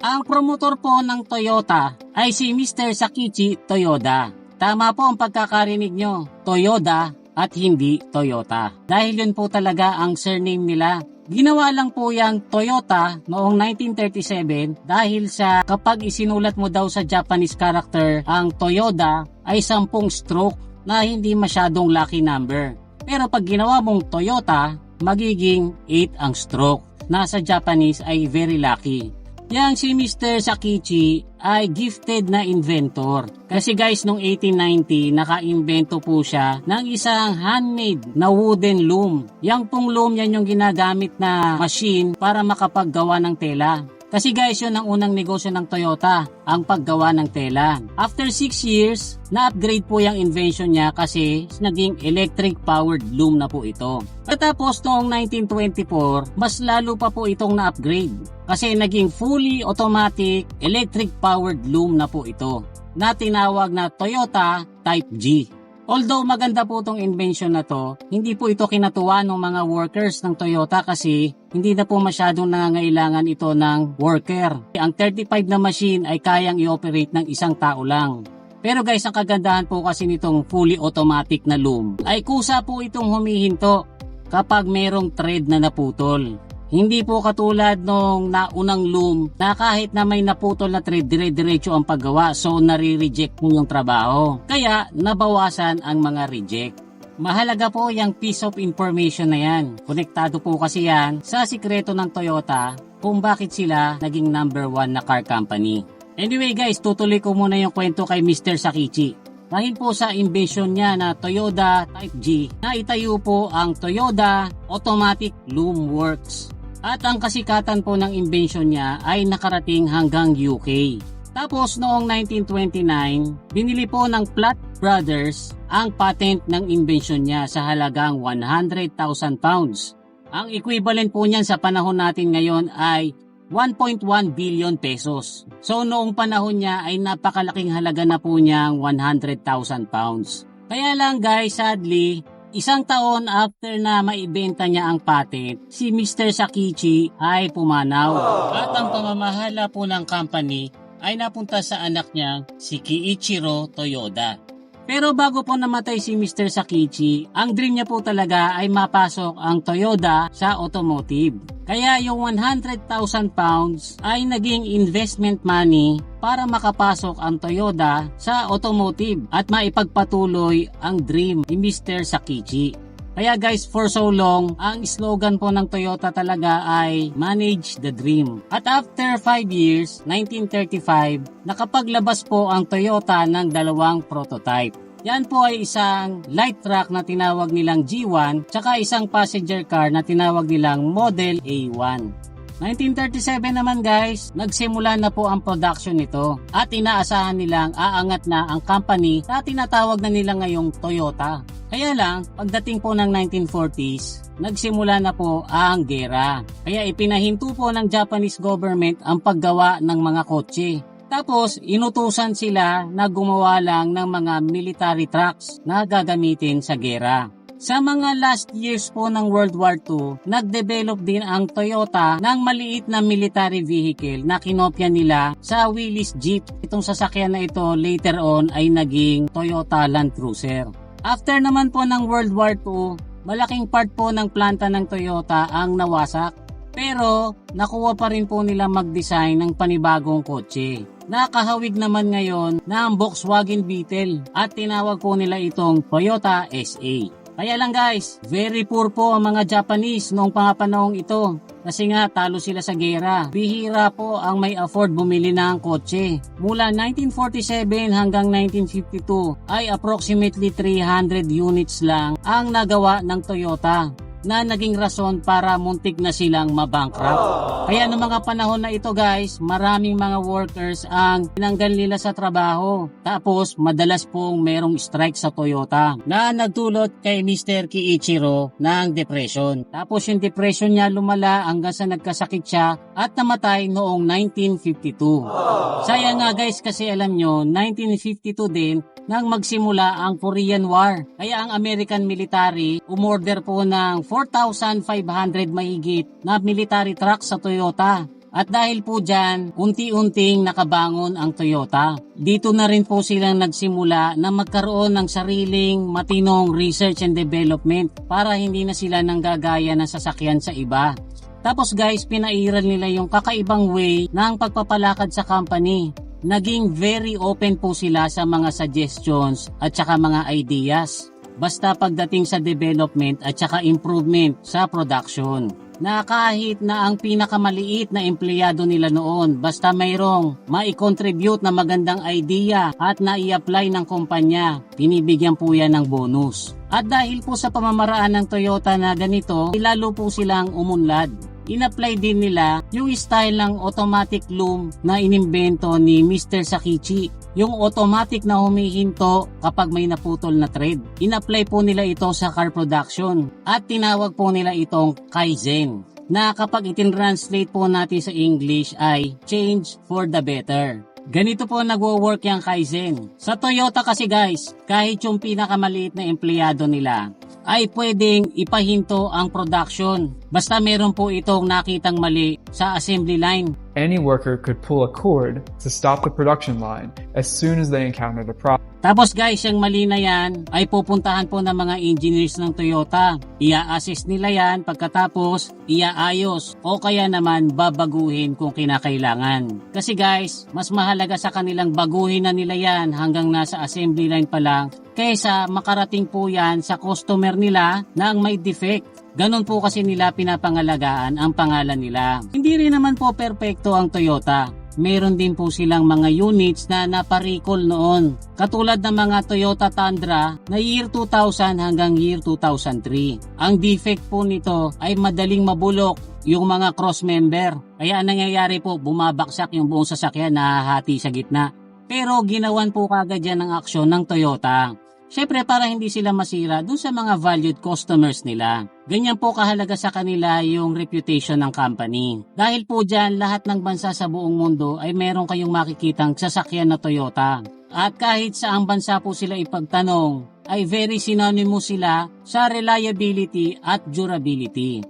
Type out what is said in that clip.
Ang promotor po ng Toyota ay si Mr. Sakichi Toyoda. Tama po ang pagkakarinig nyo, Toyoda at hindi Toyota. Dahil yun po talaga ang surname nila. Ginawa lang po yung Toyota noong 1937 dahil sa kapag isinulat mo daw sa Japanese character ang Toyoda ay 10 stroke na hindi masyadong lucky number. Pero pag ginawa mong Toyota, magiging 8 ang stroke na sa Japanese ay very lucky. Yang si Mr. Sakichi ay gifted na inventor. Kasi guys, noong 1890, naka-invento po siya ng isang handmade na wooden loom. Yang pong loom yan yung ginagamit na machine para makapaggawa ng tela. Kasi guys, yun ang unang negosyo ng Toyota, ang paggawa ng tela. After 6 years, na-upgrade po yung invention niya kasi naging electric-powered loom na po ito. Tapos noong 1924, mas lalo pa po itong na-upgrade kasi naging fully automatic electric-powered loom na po ito na tinawag na Toyota Type G. Although maganda po itong invention na to, hindi po ito kinatuwa ng mga workers ng Toyota kasi hindi na po masyadong nangangailangan ito ng worker. Ang 35 na machine ay kayang i-operate ng isang tao lang. Pero guys, ang kagandahan po kasi nitong fully automatic na loom ay kusa po itong humihinto kapag merong thread na naputol. Hindi po katulad nung naunang loom na kahit na may naputol na thread, dire-diretso ang paggawa, so nare-reject mo yung trabaho. Kaya nabawasan ang mga reject. Mahalaga po yung piece of information na yan. Konektado po kasi yan sa sikreto ng Toyota kung bakit sila naging number 1 na car company. Anyway guys, tutuloy ko muna yung kwento kay Mr. Sakichi. Dahil po sa invention niya na Toyota Type G, na itayo po ang Toyota Automatic Loom Works. At ang kasikatan po ng invention niya ay nakarating hanggang UK. Tapos noong 1929, binili po ng Platt Brothers ang patent ng invention niya sa halagang 100,000 pounds. Ang equivalent po niyan sa panahon natin ngayon ay 1.1 billion pesos. So noong panahon niya ay napakalaking halaga na po niyang 100,000 pounds. Kaya lang guys, sadly, isang taon after na maibenta niya ang patent, si Mr. Sakichi ay pumanaw. At ang pamamahala po ng company ay napunta sa anak niya, si Kiichiro Toyoda. Pero bago po namatay si Mr. Sakichi, ang dream niya po talaga ay mapasok ang Toyota sa automotive. Kaya yung 100,000 pounds ay naging investment money para makapasok ang Toyota sa automotive at maipagpatuloy ang dream ni Mr. Sakichi. Kaya guys, for so long, ang slogan po ng Toyota talaga ay Manage the Dream. At after 5 years, 1935, nakapaglabas po ang Toyota ng 2 prototype. Yan po ay isang light truck na tinawag nilang G1 tsaka isang passenger car na tinawag nilang Model A1. 1937 naman guys, nagsimula na po ang production nito at inaasahan nilang aangat na ang company na tinatawag na nila ngayong Toyota. Kaya lang, pagdating po ng 1940s, nagsimula na po ang gera. Kaya ipinahinto po ng Japanese government ang paggawa ng mga kotse. Tapos, inutusan sila na gumawa lang ng mga military trucks na gagamitin sa gera. Sa mga last years po ng World War II, nag-develop din ang Toyota ng maliit na military vehicle na kinopya nila sa Willys Jeep. Itong sasakyan na ito later on ay naging Toyota Land Cruiser. After naman po ng World War II, malaking part po ng planta ng Toyota ang nawasak. Pero nakuha pa rin po nila mag-design ng panibagong kotse. Nakahawig naman ngayon na ang Volkswagen Beetle at tinawag po nila itong Toyota SA. Kaya lang guys, very poor po ang mga Japanese noong pangapanahong ito. Kasi nga talo sila sa gera. Bihira po ang may afford bumili ng kotse. Mula 1947 hanggang 1952 ay approximately 300 units lang ang nagawa ng Toyota na naging rason para muntik na silang mabankrupt. Kaya noong mga panahon na ito guys, maraming mga workers ang tinanggal nila sa trabaho. Tapos madalas pong merong strike sa Toyota na nagdulot kay Mr. Kiichiro ng depression. Tapos yung depression niya lumala hanggang sa nagkasakit siya at namatay noong 1952. Sayang nga guys kasi alam nyo, 1952 din nang magsimula ang Korean War. Kaya ang American military umorder po ng 4,500 mahigit na military trucks sa Toyota At dahil po dyan, unti-unting nakabangon ang Toyota. Dito na rin po silang nagsimula na magkaroon ng sariling matinong research and development para hindi na sila nanggagaya ng sasakyan sa iba. Tapos guys, pinairal nila yung kakaibang way ng pagpapalakad sa company. Naging very open po sila sa mga suggestions at saka mga ideas. Basta pagdating sa development at saka improvement sa production. Na kahit na ang pinakamaliit na empleyado nila noon, basta mayroong mai-contribute na magandang idea at nai-apply ng kumpanya, binibigyan po yan ng bonus. At dahil po sa pamamaraan ng Toyota na ganito, lalo po silang umunlad. In-apply din nila yung style ng automatic loom na inimbento ni Mr. Sakichi. Yung automatic na humihinto kapag may naputol na thread. In-apply po nila ito sa car production at tinawag po nila itong Kaizen na kapag itin-translate po natin sa English ay change for the better. Ganito po nagwo-work yung Kaizen. Sa Toyota kasi guys, kahit yung pinakamaliit na empleyado nila ay pwedeng ipahinto ang production. Basta meron po itong nakitang mali sa assembly line. Any worker could pull a cord to stop the production line as soon as they encountered a problem. Tapos guys, yung mali na yan ay pupuntahan po ng mga engineers ng Toyota. Ia-assist nila yan pagkatapos iaayos o kaya naman babaguhin kung kinakailangan. Kasi guys, mas mahalaga sa kanilang baguhin na nila yan hanggang nasa assembly line pa lang kaysa makarating po yan sa customer nila na ang may defect. Ganon po kasi nila pinapangalagaan ang pangalan nila. Hindi rin naman po perpekto ang Toyota. Meron din po silang mga units na naparicall noon. Katulad ng mga Toyota Tundra na year 2000 hanggang year 2003. Ang defect po nito ay madaling mabulok yung mga cross member. Kaya ang nangyayari po, bumabaksak yung buong sasakyan na hati sa gitna. Pero ginawan po kagad yan ng aksyon ng Toyota. Syempre para hindi sila masira dun sa mga valued customers nila. Ganyan po kahalaga sa kanila yung reputation ng company. Dahil po dyan, lahat ng bansa sa buong mundo ay meron kayong makikitang sasakyan na Toyota. At kahit saang bansa po sila ipagtanong, ay very synonymous sila sa reliability at durability.